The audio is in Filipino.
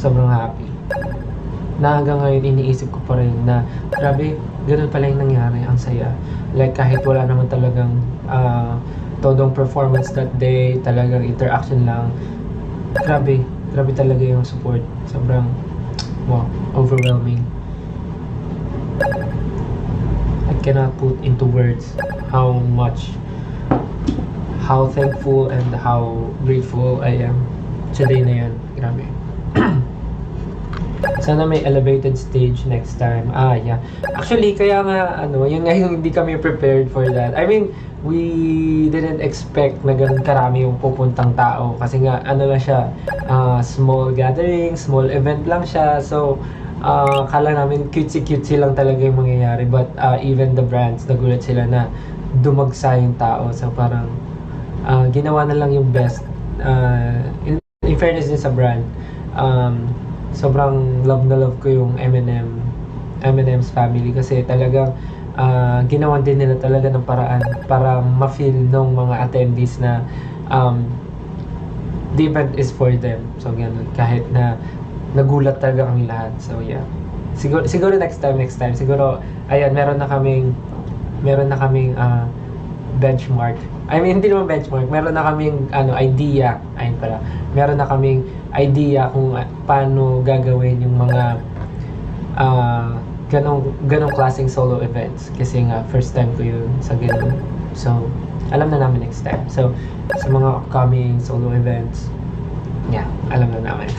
sobrang happy. Na hanggang ngayon iniisip ko pa rin na grabe, ganun pala yung nangyari, ang saya. Like kahit wala naman talagang todong performance that day, talagang interaction lang. Grabe, grabe talaga yung support. Sobrang, wow, overwhelming. I cannot put into words how thankful and how grateful I am today na yan. Grabe. Sana may elevated stage next time. Yeah. Actually, kaya nga, yun nga yung hindi kami prepared for that. I mean, we didn't expect na ganun karami yung pupuntang tao. Kasi nga, lang siya, small gathering, small event lang siya. So, kala namin cutesy-cutesy lang talaga yung mangyayari. But, even the brands, nagulat sila na dumagsa yung tao. So, parang, ginawa na lang yung best. In fairness din sa brand, sobrang love na love ko yung M&M's family kasi talagang ginawan din nila talaga ng paraan para ma-feel ng mga attendees na the event is for them. So ganun, kahit na nagulat talaga kami lahat. So yeah. Siguro next time siguro ayan meron na kaming benchmark. I mean, hindi naman benchmark. Meron na kaming idea. Ayun pala. Meron na kaming idea kung paano gagawin yung mga ganong klaseng solo events. Kasi nga, first time ko yun sa ganun. So, alam na namin next time. So, sa mga upcoming solo events, yeah, alam na namin.